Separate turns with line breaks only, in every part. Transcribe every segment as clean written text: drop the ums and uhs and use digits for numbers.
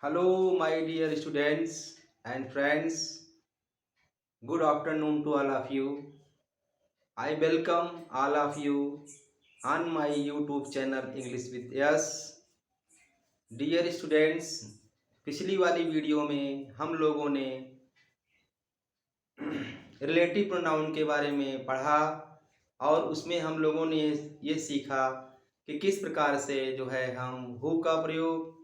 Hello, my dear students and friends. Good afternoon to all of you. I welcome all of you on my YouTube channel English with Yes. Dear students, पिछली वाली video में हम लोगों ने relative pronoun के बारे में पढ़ा और उसमें हम लोगों ने ये सीखा कि किस प्रकार से जो है हम हु का प्रयोग,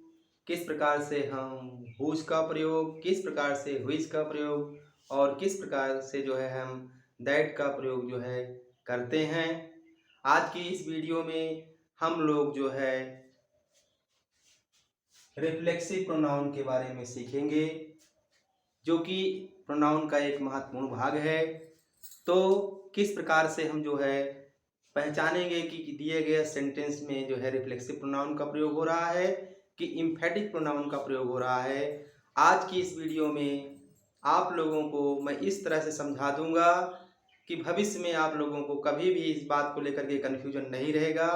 किस प्रकार से हम हुज का प्रयोग, किस प्रकार से हुइज का प्रयोग और किस प्रकार से जो है हम दैट का प्रयोग जो है करते हैं। आज की इस वीडियो में हम लोग जो है रिफ्लेक्सिव प्रोनाउन के बारे में सीखेंगे, जो कि प्रोनाउन का एक महत्वपूर्ण भाग है। तो किस प्रकार से हम जो है पहचानेंगे कि दिए गए सेंटेंस में जो है रिफ्लेक्सिव प्रोनाउन का प्रयोग हो रहा है कि इम्फेटिक प्रोनाउन का प्रयोग हो रहा है। आज की इस वीडियो में आप लोगों को मैं इस तरह से समझा दूंगा कि भविष्य में आप लोगों को कभी भी इस बात को लेकर के कन्फ्यूजन नहीं रहेगा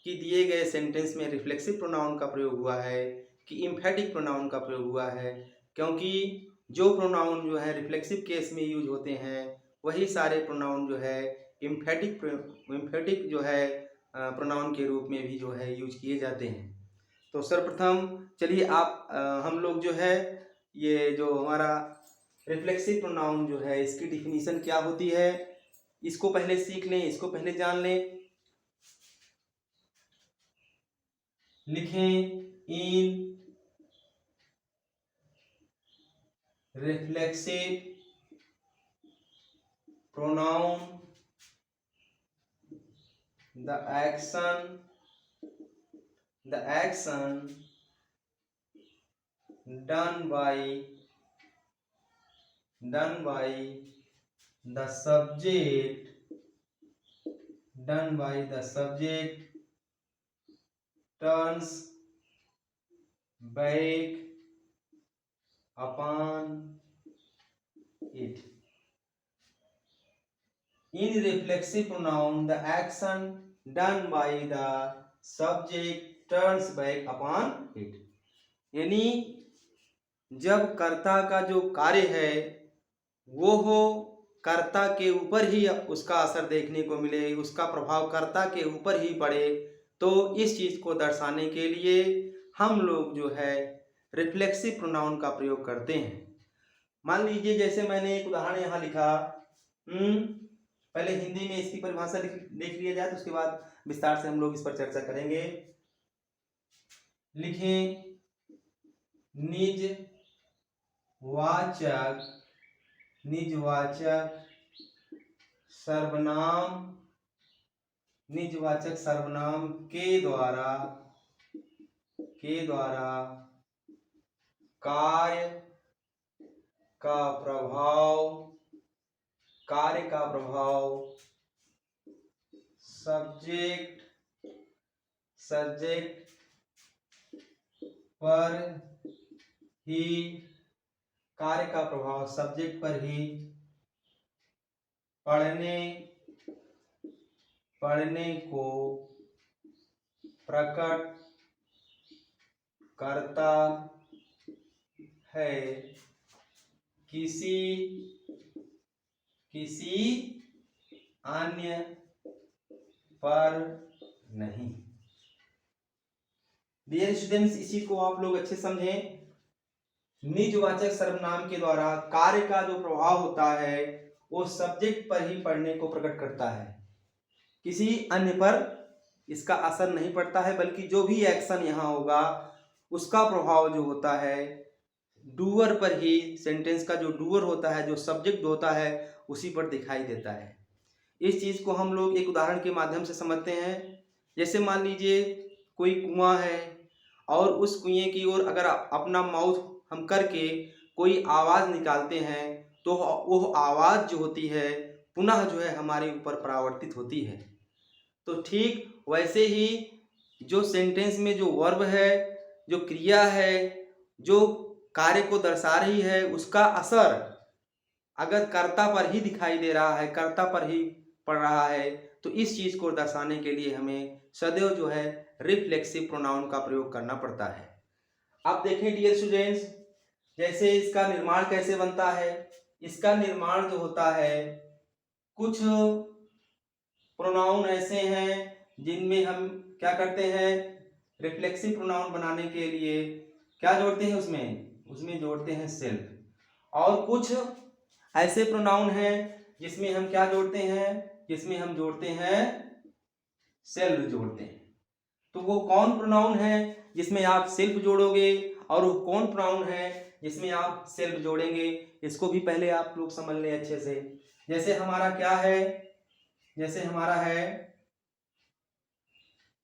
कि दिए गए सेंटेंस में रिफ्लेक्सिव प्रोनाउन का प्रयोग हुआ है कि इम्फेटिक प्रोनाउन का प्रयोग हुआ है, क्योंकि जो प्रोनाउन जो है रिफ्लेक्सिव केस में यूज होते हैं वही सारे प्रोनाउन जो है इम्फेटिक जो है प्रोनाउन के रूप में भी जो है यूज किए जाते हैं। तो सर्वप्रथम चलिए हम लोग जो है ये जो हमारा रिफ्लेक्सिव प्रोनाउन जो है इसकी डिफिनीशन क्या होती है इसको पहले सीख लें, इसको पहले जान लें। लिखें इन reflexive pronoun the action done by the subject turns back upon it. In reflexive pronoun, the action done by the subject turns back upon it. यानी जब कर्ता का जो कार्य है वो हो कर्ता के ऊपर ही उसका असर देखने को मिले, उसका प्रभाव कर्ता के ऊपर ही पड़े, तो इस चीज को दर्शाने के लिए हम लोग जो है रिफ्लेक्सिव प्रोनाउन का प्रयोग करते हैं। मान लीजिए जैसे मैंने एक उदाहरण यहाँ लिखा, पहले हिंदी में इसकी परिभाषा लिख लिया जाए तो उसके बाद विस्तार से हम लोग इस पर चर्चा करेंगे। लिखें निजवाचक सर्वनाम के द्वारा कार्य का प्रभाव सब्जेक्ट पर ही, कार्य का प्रभाव सब्जेक्ट पर ही पढ़ने को प्रकट करता है, किसी अन्य पर नहीं। डियर स्टूडेंट्स, इसी को आप लोग अच्छे समझें। निजवाचक सर्वनाम के द्वारा कार्य का जो प्रभाव होता है वो सब्जेक्ट पर ही पढ़ने को प्रकट करता है, किसी अन्य पर इसका असर नहीं पड़ता है, बल्कि जो भी एक्शन यहाँ होगा उसका प्रभाव जो होता है डूअर पर ही, सेंटेंस का जो डूअर होता है, जो सब्जेक्ट होता है उसी पर दिखाई देता है। इस चीज को हम लोग एक उदाहरण के माध्यम से समझते हैं। जैसे मान लीजिए कोई कुआं है और उस कुएं की ओर अगर अपना माउथ हम करके कोई आवाज निकालते हैं तो वो आवाज जो होती है पुनः जो है हमारे ऊपर परावर्तित होती है। तो ठीक वैसे ही जो सेंटेंस में जो वर्ब है, जो क्रिया है, जो कार्य को दर्शा रही है, उसका असर अगर कर्ता पर ही दिखाई दे रहा है, कर्ता पर ही पड़ रहा है, तो इस चीज को दर्शाने के लिए हमें सदैव जो है रिफ्लेक्सिव प्रोनाउन का प्रयोग करना पड़ता है। आप देखें डियर स्टूडेंट्स, जैसे इसका निर्माण कैसे बनता है। इसका निर्माण जो होता है, कुछ प्रोनाउन ऐसे हैं जिनमें हम क्या करते हैं, रिफ्लेक्सिव प्रोनाउन बनाने के लिए क्या जोड़ते हैं, उसमें जोड़ते हैं सेल्फ। और कुछ ऐसे प्रोनाउन हैं जिसमें हम क्या जोड़ते हैं, जिसमें हम जोड़ते हैं सेल्फ जोड़ते हैं। तो वो कौन प्रोनाउन है जिसमें आप सेल्फ जोड़ोगे और वो कौन प्रोनाउन है जिसमें आप सेल्फ जोड़ेंगे, इसको भी पहले आप लोग समझ लें अच्छे से। जैसे हमारा क्या है, जैसे हमारा है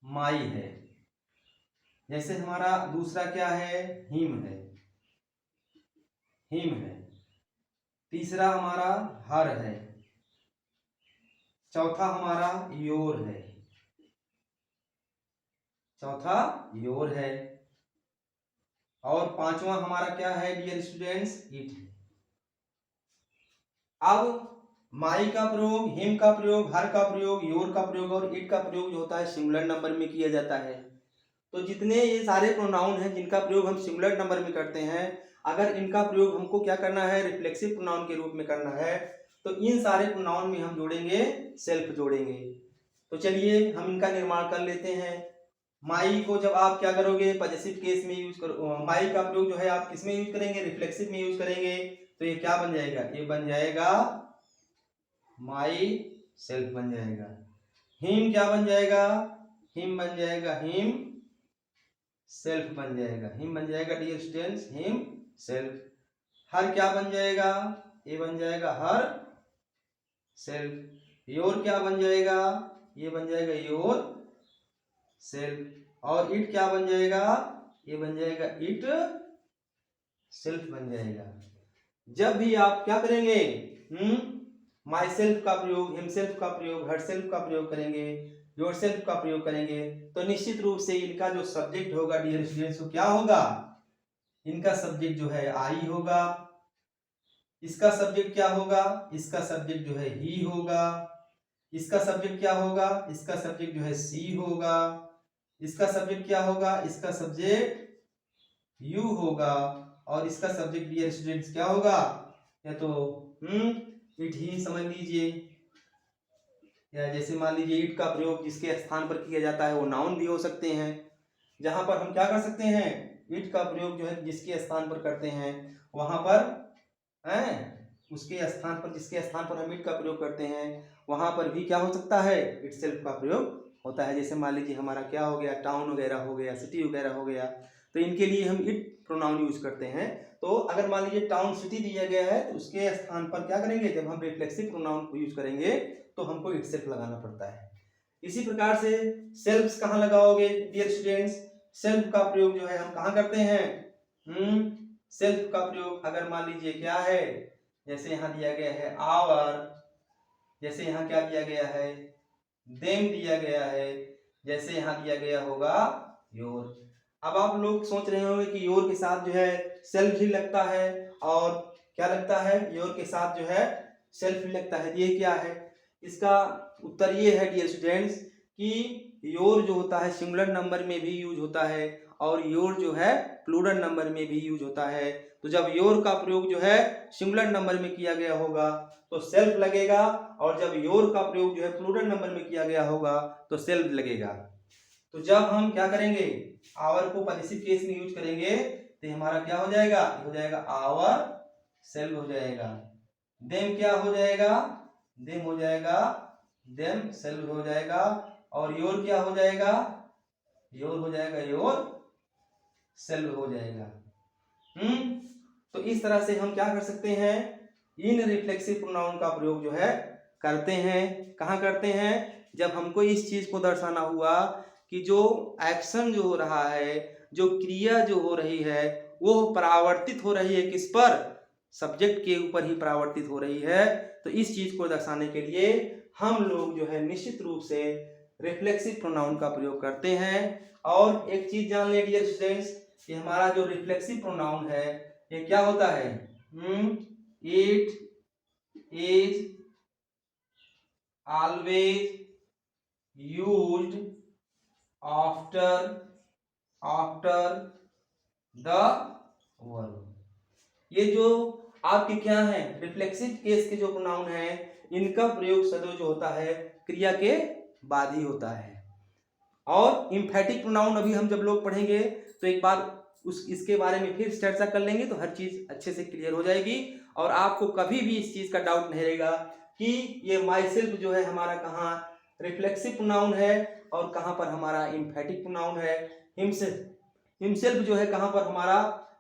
माई है, जैसे हमारा दूसरा क्या है, हिम है, हिम है। तीसरा हमारा हर है। चौथा हमारा योर है, चौथा योर है। और पांचवा हमारा क्या है डियर स्टूडेंट्स, इट है। अब माई का प्रयोग, हिम का प्रयोग, हर का प्रयोग, योर का प्रयोग और इट का प्रयोग जो होता है सिंगुलर नंबर में किया जाता है। तो जितने ये सारे प्रोनाउन हैं जिनका प्रयोग हम सिंगुलर नंबर में करते हैं, अगर इनका प्रयोग हमको क्या करना है, रिफ्लेक्सिव प्रोनाउन के रूप में करना है, तो इन सारे प्रोनाउन में हम जोड़ेंगे सेल्फ जोड़ेंगे। तो चलिए हम इनका निर्माण कर लेते हैं। माई को जब आप क्या करोगे, पॉजिटिव केस में यूज करो, माई का प्रयोग जो है आप किस में यूज करेंगे, रिफ्लेक्सिव में यूज करेंगे। तो ये क्या बन जाएगा, ये बन जाएगा माई सेल्फ बन जाएगा। हिम क्या बन जाएगा, हिम बन जाएगा हिम सेल्फ बन जाएगा, हिम बन जाएगा डियर स्टूडेंट्स हिम सेल्फ। हर क्या बन जाएगा, ये बन जाएगा हर सेल्फ। योर क्या बन जाएगा, ये बन जाएगा योर सेल्फ। और इट क्या बन जाएगा, ये बन जाएगा इट सेल्फ बन जाएगा। जब भी आप क्या करेंगे, माई सेल्फ का प्रयोग, हिमसेल्फ का प्रयोग, हर सेल्फ का प्रयोग करेंगे, योर सेल्फ का प्रयोग करेंगे, तो निश्चित रूप से इनका जो सब्जेक्ट होगा डियर स्टूडेंट्स तो क्या होगा, इनका सब्जेक्ट जो है आई होगा। इसका सब्जेक्ट क्या होगा, इसका सब्जेक्ट जो है ही होगा। इसका सब्जेक्ट क्या होगा, इसका सब्जेक्ट जो है सी होगा। इसका सब्जेक्ट क्या होगा, इसका सब्जेक्ट यू होगा। और इसका सब्जेक्ट डियर स्टूडेंट्स क्या होगा, या तो इट ही समझ लीजिए, या जैसे मान लीजिए इट का प्रयोग जिसके स्थान पर किया जाता है वो नाउन भी हो सकते हैं। जहां पर हम क्या कर सकते हैं, इट का प्रयोग जो है जिसके स्थान पर करते हैं वहां पर उसके स्थान पर, जिसके स्थान पर हम इट का प्रयोग करते हैं वहां पर भी क्या हो सकता है, इट सेल्फ का प्रयोग होता है। जैसे मान लीजिए हमारा क्या हो गया, टाउन वगैरह हो गया, सिटी वगैरह हो गया, तो इनके लिए हम इट प्रोनाउन यूज करते हैं। तो अगर मान लीजिए टाउन सिटी दिया गया है तो उसके स्थान पर क्या करेंगे, जब हम रिफ्लेक्सिव प्रोनाउन को यूज करेंगे तो हमको इट सेल्फ लगाना पड़ता है। इसी प्रकार से सेल्फ कहाँ लगाओगे डियर स्टूडेंट्स, सेल्फ का प्रयोग जो है हम कहाँ करते हैं, सेल्फ का प्रयोग अगर मान लीजिए क्या है, जैसे यहाँ दिया गया है आवर, जैसे यहाँ क्या दिया गया है, देम दिया गया है, जैसे यहाँ दिया गया होगा योर। अब आप लोग सोच रहे होंगे कि योर के साथ जो है सेल्फ ही लगता है, और क्या लगता है, योर के साथ जो है सेल्फ ही लगता है, ये क्या है। इसका उत्तर ये है डियर स्टूडेंट्स कि योर जो होता है सिंगुलर नंबर में भी यूज होता है और योर जो है प्लूरल नंबर में भी यूज होता है। तो जब योर का प्रयोग जो है सिंगुलर नंबर में किया गया होगा तो सेल्फ लगेगा, और जब योर का प्रयोग जो है प्लूरल नंबर में किया गया होगा तो सेल्फ लगेगा। तो जब हम क्या करेंगे, आवर को पॉजिटिव केस में यूज करेंगे तो हमारा क्या हो जाएगा, हो जाएगा आवर सेल्फ हो जाएगा। देम क्या हो जाएगा, देम हो जाएगा देम सेल्फ हो जाएगा। और योर क्या हो जाएगा, योर हो जाएगा योर सेल्फ हो जाएगा। तो इस तरह से हम क्या कर सकते हैं, इन रिफ्लेक्सिव प्रोनाउन का प्रयोग जो है करते हैं। कहाँ करते हैं, जब हमको इस चीज को दर्शाना हुआ कि जो एक्शन जो हो रहा है, जो क्रिया जो हो रही है वो परावर्तित हो रही है किस पर, सब्जेक्ट के ऊपर ही परावर्तित हो रही है। तो इस चीज को दर्शाने के लिए हम लोग जो है निश्चित रूप से रिफ्लेक्सिव प्रोनाउन का प्रयोग करते हैं। और एक चीज जान ले डियर स्टूडेंट्स कि हमारा जो रिफ्लेक्सिव प्रोनाउन है ये क्या होता है, it is always used after the verb. ये जो आपके क्या है रिफ्लेक्सिव केस के जो प्रोनाउन है इनका प्रयोग सदैव जो होता है क्रिया के बाद ही होता है। और इम्फेटिक प्रोनाउन अभी हम जब लोग पढ़ेंगे तो एक बार इसके बारे में फिर चर्चा कर लेंगे तो हर चीज अच्छे से क्लियर हो जाएगी और आपको कभी भी इस चीज का डाउट नहीं रहेगा कि ये माई सेल्फ जो है हमारा कहाँ रिफ्लेक्सिव प्रोनाउन है और कहाँ पर हमारा इम्फेटिक प्रोनाउन है। हिमसेल्फ जो है कहाँ पर हमारा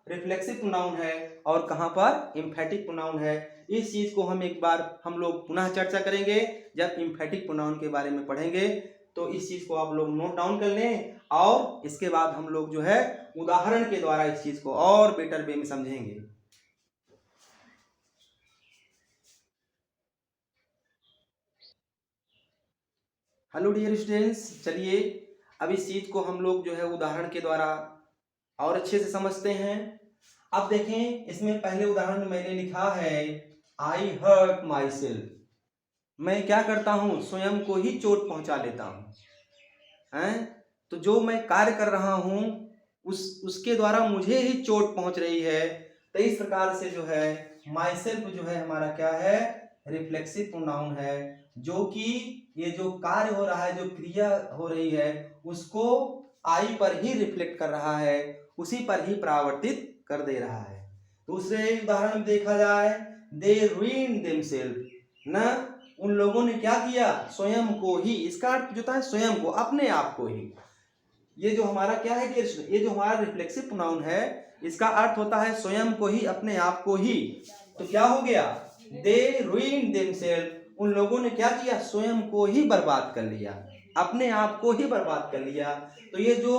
रिफ्लेक्सिव प्रोनाउन है और कहाँ पर इम्फेटिक प्रोनाउन है। इस चीज को हम एक बार हम लोग पुनः चर्चा करेंगे जब इम्फेटिक प्रोनाउन के बारे में पढ़ेंगे। तो इस चीज को आप लोग नोट डाउन कर लें और इसके बाद हम लोग जो है उदाहरण के द्वारा इस चीज को और बेटर वे में समझेंगे। हेलो डियर स्टूडेंट्स, चलिए अब इस चीज को हम लोग जो है उदाहरण के द्वारा और अच्छे से समझते हैं। अब देखें इसमें पहले उदाहरण में मैंने लिखा है आई हर्ट माई सेल्फ। मैं क्या करता हूं स्वयं को ही चोट पहुंचा लेता हूं हैं। तो जो मैं कार्य कर रहा हूं उसके द्वारा मुझे ही चोट पहुंच रही है। तो इस प्रकार से जो है माई सेल्फ जो है हमारा क्या है रिफ्लेक्सिव प्रोनाउन है जो कि ये जो कार्य हो रहा है जो क्रिया हो रही है उसको आई पर ही रिफ्लेक्ट कर रहा है, उसी पर ही परावर्तित कर दे रहा है। दूसरे उदाहरण में देखा जाए दे ruined themselves ना, उन लोगों ने क्या किया स्वयं को ही। इसका अर्थ जो है स्वयं को अपने आप को ही। ये जो हमारा क्या है कि ये जो हमारा रिफ्लेक्सिव प्रोनाउन है इसका अर्थ होता है स्वयं को ही अपने आप को ही। तो क्या हो गया दे ruined themselves, उन लोगों ने क्या किया स्वयं को ही बर्बाद कर लिया, अपने आप को ही बर्बाद कर लिया। तो ये जो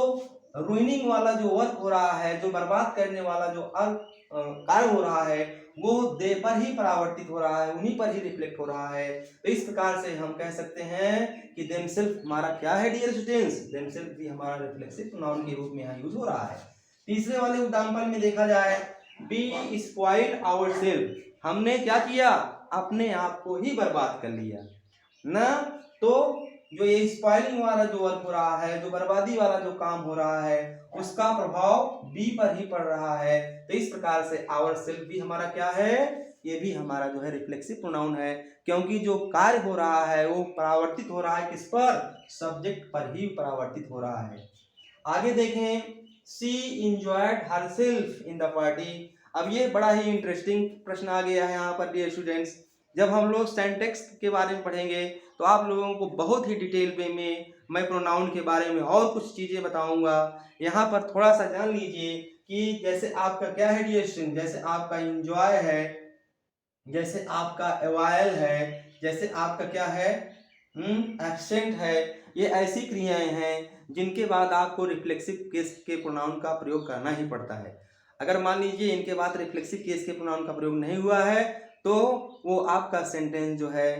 रूइनिंग वाला जो वर्क हो रहा है जो बर्बाद करने वाला जो कार्य हो रहा है वो दे पर ही परावर्तित हो रहा है, उन्हीं पर ही रिफ्लेक्ट हो रहा है। तो इस प्रकार से हम कह सकते हैं कि देमसेल्फ हमारा क्या है डियर स्टूडेंट्स, देमसेल्फ भी हमारा रिफ्लेक्सिव प्रोनाउन के रूप में यहाँ यूज हो रहा है। तीसरे वाले एग्जांपल में देखा जाए बी स्पॉइल्ड आवरसेल्फ, हमने क्या किया अपने आप को ही बर्बाद कर लिया ना। तो जो ये स्पॉइलिंग वाला जो वर्क हो रहा है जो बर्बादी वाला जो काम हो रहा है उसका प्रभाव बी पर ही पड़ रहा है। तो इस प्रकार से आवर सेल्फ भी हमारा क्या है ये भी हमारा जो है रिफ्लेक्सिव प्रोनाउन है क्योंकि जो कार्य हो रहा है वो परावर्तित हो रहा है किस पर सब्जेक्ट पर ही परावर्तित हो रहा है। आगे देखें she enjoyed herself in the party. अब ये बड़ा ही इंटरेस्टिंग प्रश्न आ गया है यहाँ पर डियर स्टूडेंट्स। जब हम लोग सिंटैक्स के बारे में पढ़ेंगे तो आप लोगों को बहुत ही डिटेल वे में मैं प्रोनाउन के बारे में और कुछ चीज़ें बताऊंगा। यहाँ पर थोड़ा सा जान लीजिए कि जैसे आपका क्या है डियर स्टूडेंट, जैसे आपका इंजॉय है, जैसे आपका अवायल है, जैसे आपका क्या है एब्सेंट है, ये ऐसी क्रियाएं हैं जिनके बाद आपको रिफ्लेक्सिव केस के प्रोनाउन का प्रयोग करना ही पड़ता है। अगर मान लीजिए इनके बाद रिफ्लेक्सिव केस के प्रोनाउन का प्रयोग नहीं हुआ है तो वो आपका सेंटेंस जो है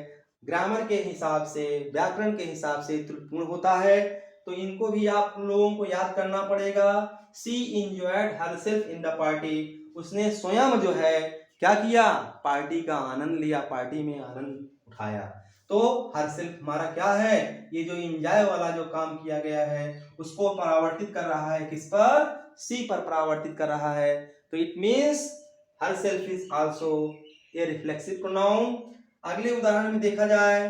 ग्रामर के हिसाब से व्याकरण के हिसाब से त्रुटिपूर्ण होता है। तो इनको भी आप लोगों को याद करना पड़ेगा। She enjoyed herself in the party, उसने स्वयं जो है क्या किया पार्टी का आनंद लिया, पार्टी में आनंद उठाया। तो हरसेल्फ हमारा क्या है ये जो इंजॉय वाला जो काम किया गया है उसको परावर्तित कर रहा है किस पर सी पर परावर्तित कर रहा है। तो it means herself is also a reflexive pronoun. अगले उदाहरण में देखा जाए,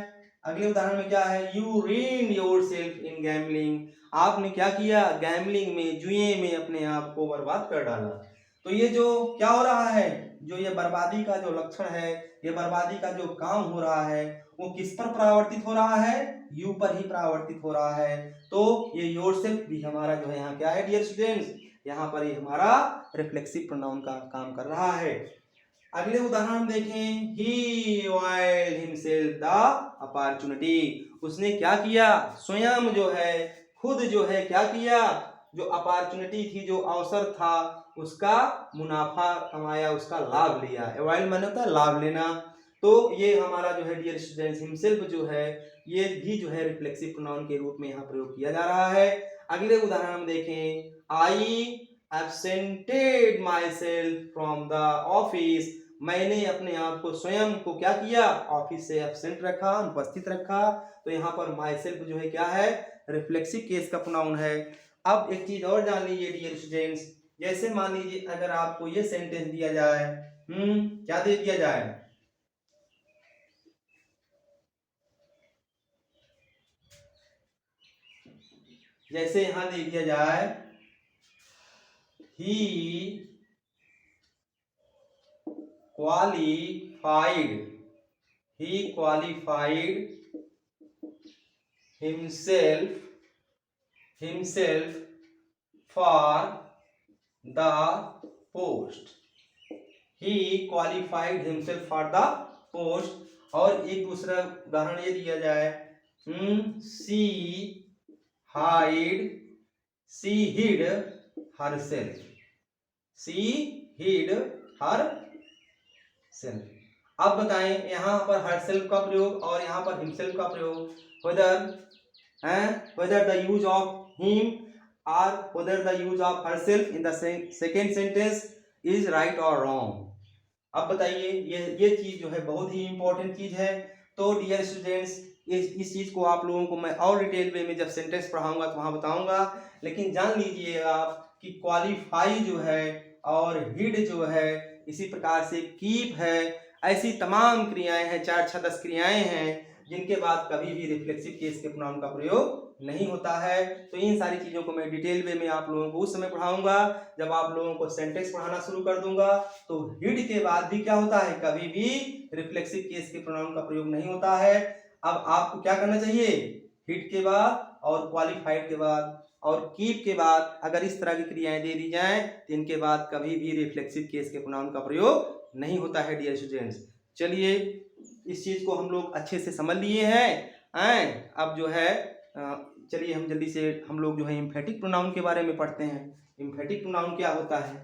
अगले उदाहरण में क्या है you ruined yourself in gambling, आपने क्या किया गैम्बलिंग में जुए में अपने आप को बर्बाद कर डाला। तो ये जो क्या हो रहा है जो ये बर्बादी का जो लक्षण है ये बर्बादी का जो काम हो रहा है वो किस पर परावर्तित हो रहा है यू पर ही परावर्तित हो रहा है। तो ये योरसेल्फ भी हमारा जो है यहाँ क्या है डियर स्टूडेंट्स, यहाँ पर ये हमारा रिफ्लेक्सिव प्रोनाउन का काम कर रहा है। अगले उदाहरण देखें ही वाइल हिमसेल्फ द अपॉर्चुनिटी, उसने क्या किया स्वयं जो है खुद जो है क्या किया जो अपॉर्चुनिटी थी जो अवसर था उसका मुनाफा कमाया, उसका लाभ लिया। अवाइल माने होता है लाभ लेना। तो ये हमारा जो है डियर स्टूडेंट्स हिमसेल्फ जो है ये भी जो है रिफ्लेक्सिव प्रोनाउन के रूप में यहाँ प्रयोग किया जा रहा है। अगले उदाहरण में देखें आई absented myself from the office, मैंने अपने आप को स्वयं को क्या किया ऑफिस से एब्सेंट रखा अनुपस्थित रखा। तो यहाँ पर माई सेल्फ जो है क्या है रिफ्लेक्सिव केस का प्रोनाउन है। अब एक चीज और जान लीजिए डियर स्टूडेंट्स, जैसे मान लीजिए अगर आपको ये सेंटेंस दिया जाए, क्या दे दिया जाए, जैसे यहां दे दिया जाए ही qualified, he qualified himself for the post, he qualified himself for the post। और एक दूसरा उदाहरण ये दिया जाए, she hid herself, she hid herself। अब बताएं यहाँ पर herself का प्रयोग और यहाँ पर himself का प्रयोग, whether the use of him or whether the use of herself in the second sentence is right or wrong। अब बताइए, ये चीज जो है बहुत ही इंपॉर्टेंट चीज है। तो डियर स्टूडेंट्स, इस चीज को आप लोगों को मैं और डिटेल वे में जब सेंटेंस पढ़ाऊंगा तो वहां बताऊंगा, लेकिन जान लीजिए आप कि क्वालिफाई जो है और हिड जो है, इसी प्रकार से कीप है, ऐसी तमाम क्रियाएं हैं, 4 6 10 क्रियाएं हैं जिनके बाद कभी भी रिफ्लेक्सिव केस के प्रोनाउन का प्रयोग नहीं होता है। तो इन सारी चीजों को मैं डिटेल वे में आप लोगों को उस समय पढ़ाऊंगा जब आप लोगों को सेंटेंस पढ़ाना शुरू कर दूंगा। तो हिड के बाद भी क्या होता है, कभी भी रिफ्लेक्सिव केस के प्रोनाउन का प्रयोग नहीं होता है। अब आपको क्या करना चाहिए, हिड के बाद और क्वालिफाइड के बाद और कीप के बाद अगर इस तरह की क्रियाएं दे दी जाएं तो इनके बाद कभी भी रिफ्लेक्सिव केस के प्रोनाउन का प्रयोग नहीं होता है डियर स्टूडेंट्स। चलिए, इस चीज को हम लोग अच्छे से समझ लिए हैं। अब जो है चलिए हम जल्दी से हम लोग जो है एम्फेटिक प्रोनाउन के बारे में पढ़ते हैं। एम्फेटिक प्रोनाउन क्या होता है?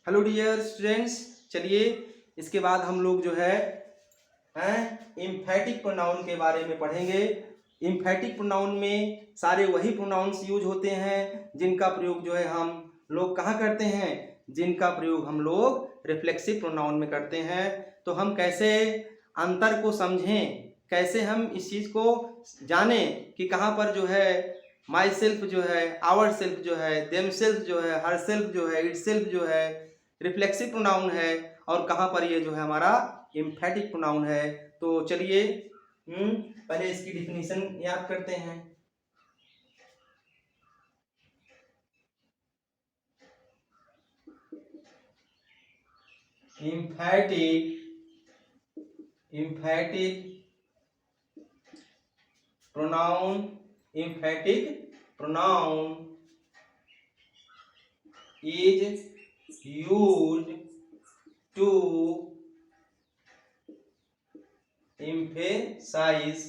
हेलो डियर स्टूडेंट्स, चलिए इसके बाद हम लोग जो है एम्फेटिक प्रोनाउन के बारे में पढ़ेंगे। एम्फेटिक प्रोनाउन में सारे वही प्रोनाउंस यूज होते हैं जिनका प्रयोग जो है हम लोग कहाँ करते हैं, जिनका प्रयोग हम लोग रिफ्लेक्सिव प्रोनाउन में करते हैं। तो हम कैसे अंतर को समझें, कैसे हम इस चीज को जानें कि कहाँ पर जो है माई सेल्फ जो है, आवर सेल्फ जो है, देम सेल्फ जो है, हर सेल्फ जो है, इट सेल्फ जो है रिफ्लेक्सिव प्रोनाउन है और कहाँ पर ये जो है हमारा एम्फेटिक प्रोनाउन है। तो चलिए पहले इसकी डिफिनीशन याद करते हैं। emphatic pronoun is used to emphasize,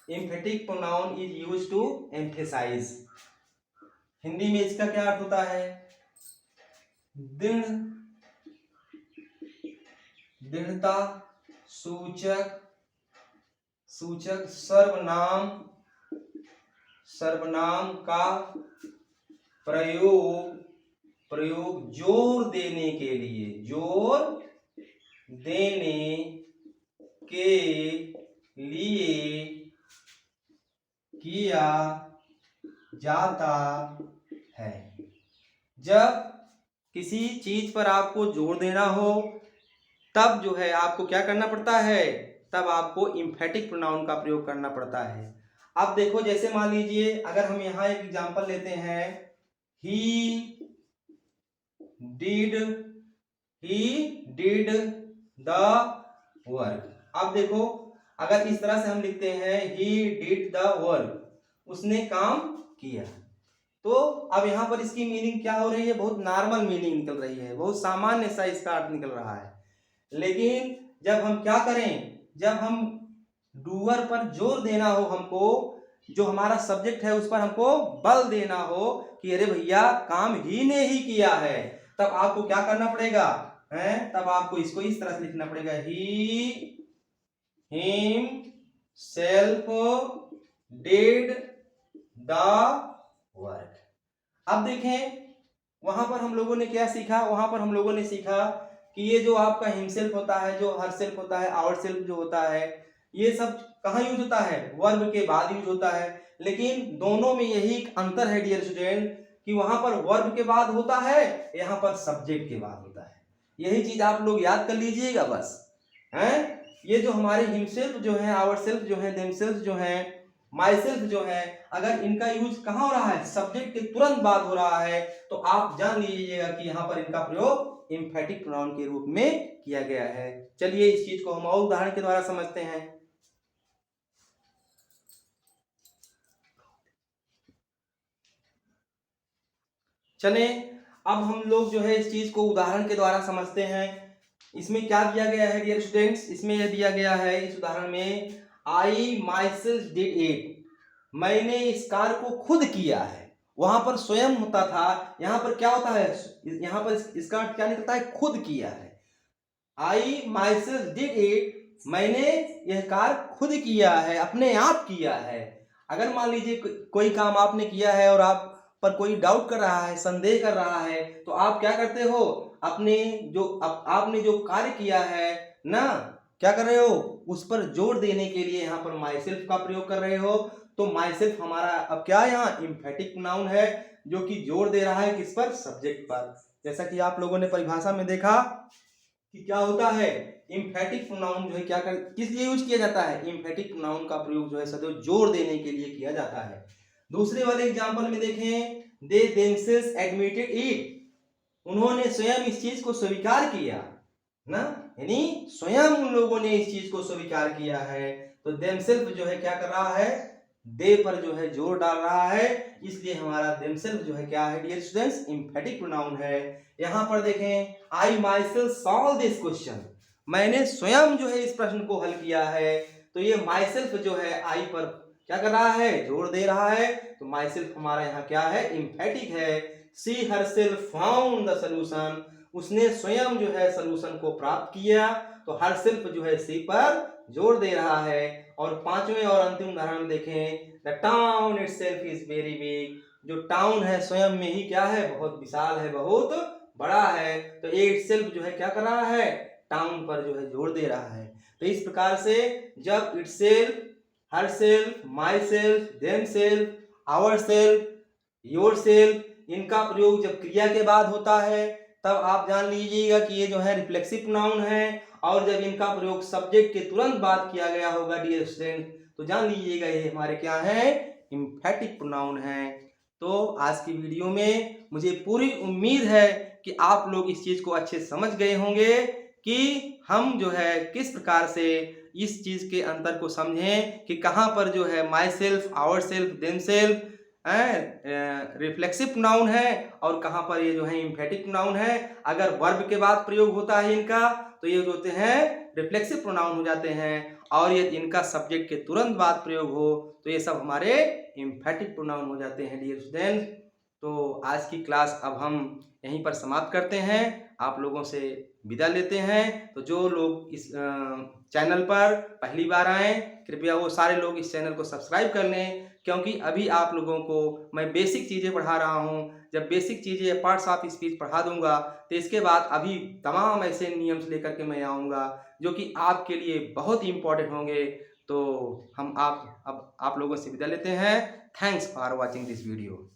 emphatic pronoun is used to emphasize। Hindi में इसका क्या अर्थ होता है? दृढ़ता सूचक सर्वनाम का प्रयोग जोर देने के लिए किया जाता है। जब किसी चीज पर आपको जोर देना हो तब जो है आपको क्या करना पड़ता है, तब आपको एम्फेटिक प्रोनाउन का प्रयोग करना पड़ता है। अब देखो, जैसे मान लीजिए अगर हम यहाँ एक एग्जांपल लेते हैं, ही डिड द वर्क। अब देखो, अगर इस तरह से हम लिखते हैं ही डिड द वर्क, उसने काम किया, तो अब यहाँ पर इसकी मीनिंग क्या हो रही है, बहुत नॉर्मल मीनिंग निकल रही है, बहुत सामान्य सा इसका अर्थ निकल रहा है। लेकिन जब हम क्या करें, जब हम डूअर पर जोर देना हो, हमको जो हमारा सब्जेक्ट है उस पर हमको बल देना हो कि अरे भैया काम ही ने ही किया है, तब आपको क्या करना पड़ेगा, तब आपको इसको इस तरह से लिखना पड़ेगा, he himself did the work. अब देखें वहां पर हम लोगों ने क्या सीखा, वहां पर हम लोगों ने सीखा कि ये जो आपका हिमसेल्फ होता है, जो हर सेल्फ होता है, आवर सेल्फ जो होता है, ये सब कहाँ यूज होता है, वर्ब के बाद यूज होता है। लेकिन दोनों में यही एक अंतर है डियर स्टूडेंट कि वहां पर वर्ब के बाद होता है, यहाँ पर सब्जेक्ट के बाद होता है। यही चीज आप लोग याद कर लीजिएगा बस। हैं ये जो हमारे हिमसेल्फ जो है, आवरसेल्फ जो है, देमसेल्फ जो है, माईसेल्फ जो है, अगर इनका यूज कहाँ हो रहा है, सब्जेक्ट के तुरंत बाद हो रहा है, तो आप जान लीजिएगा कि यहाँ पर इनका प्रयोग एम्फेटिक प्रोनाउन के रूप में किया गया है। चलिए इस चीज को हम और उदाहरण के द्वारा समझते हैं। चले अब हम लोग जो है इस चीज को उदाहरण के द्वारा समझते हैं। इसमें क्या दिया गया है डियर स्टूडेंट्स, इसमें यह दिया गया है इस उदाहरण में, आई माईसेल्फ डिड इट, मैंने इस कार्य को खुद किया है। वहां पर स्वयं होता था, यहाँ पर क्या होता है, यहाँ पर इसका अर्थ क्या निकलता है, खुद किया है। आई माईसेल्फ डिड इट, मैंने यह कार्य खुद किया है, अपने आप किया है। अगर मान लीजिए कोई काम आपने किया है और आप पर कोई डाउट कर रहा है, संदेह कर रहा है, तो आप क्या करते हो, अपने जो आपने जो कार्य किया है ना, क्या कर रहे हो, उस पर जोर देने के लिए यहाँ पर माईसेल्फ का प्रयोग कर रहे हो। तो माईसेल्फ हमारा अब क्या है, यहाँ एम्फेटिक प्रोनाउन है जो कि जोर दे रहा है किस पर, सब्जेक्ट पर। जैसा कि आप लोगों ने परिभाषा में देखा कि क्या होता है, एम्फेटिक प्रोनाउन जो है क्या कर किस लिए यूज किया जाता है, एम्फेटिक प्रोनाउन का प्रयोग जो है सदैव जोर देने के लिए किया जाता है। दूसरे वाले एग्जांपल में देखें, दे देमसेल्व्स एडमिटेड इट, उन्होंने स्वयं इस चीज को स्वीकार किया ना, यानी स्वयं उन लोगों ने इस चीज को स्वीकार किया है। तो देमसेल्फ जो है क्या कर रहा है, दे पर जो है जोर डाल रहा है, इसलिए हमारा देमसेल्फ जो है क्या है डियर स्टूडेंट्स, एम्फेटिक प्रोनाउन है। यहाँ पर देखें, आई माईसेल्फ सॉल्व दिस क्वेश्चन, मैंने स्वयं जो है इस प्रश्न को हल किया है। तो ये माईसेल्फ जो है आई पर क्या कर रहा है, जोर दे रहा है। तो माईसेल्फ हमारा यहाँ क्या है, एम्फेटिक है। सी हरसेल्फ फाउंड द सॉल्यूशन, उसने स्वयं जो है सॉल्यूशन को प्राप्त किया। तो हरसेल्फ जो है सी पर जोर दे रहा है। और पांचवें और अंतिम उदाहरण देखें, the town itself is very big, जो टाउन है स्वयं में ही क्या है, बहुत विशाल है, बहुत बड़ा है। तो ये इटसेल्फ जो है क्या कर रहा है, टाउन पर जो है जोर दे रहा है। तो इस प्रकार से जब itself, herself, myself, themselves, ourselves, yourself, इनका प्रयोग जब क्रिया के बाद होता है तब आप जान लीजिएगा कि ये जो है रिफ्लेक्सिव प्रोनाउन है। और जब इनका प्रयोग सब्जेक्ट के तुरंत बाद किया गया होगा डियर स्टूडेंट, तो जान लीजिएगा ये हमारे क्या है, एम्फेटिक प्रोनाउन है। तो आज की वीडियो में मुझे पूरी उम्मीद है कि आप लोग इस चीज को अच्छे समझ गए होंगे कि हम जो है किस प्रकार से इस चीज के अंतर को समझें कि कहाँ पर जो है myself, ourself, themself reflexive pronoun है और कहाँ पर ये जो है एम्फेटिक प्रोनाउन है। अगर वर्ब के बाद प्रयोग होता है इनका तो ये जो होते हैं रिफ्लेक्सिव प्रोनाउन हो जाते हैं, और ये इनका सब्जेक्ट के तुरंत बाद प्रयोग हो तो ये सब हमारे एम्फेटिक प्रोनाउन हो जाते हैं डियर स्टूडेंट। तो आज की क्लास अब हम यहीं पर समाप्त करते हैं, आप लोगों से विदा लेते हैं। तो जो लोग इस चैनल पर पहली बार आए, कृपया वो सारे लोग इस चैनल को सब्सक्राइब कर लें, क्योंकि अभी आप लोगों को मैं बेसिक चीज़ें पढ़ा रहा हूँ। जब बेसिक चीज़ें पार्ट्स ऑफ स्पीच पढ़ा दूंगा तो इसके बाद अभी तमाम ऐसे नियम्स लेकर के मैं आऊँगा जो कि आपके लिए बहुत ही इम्पोर्टेंट होंगे। तो हम अब आप लोगों से विदा लेते हैं। Thanks for watching this video.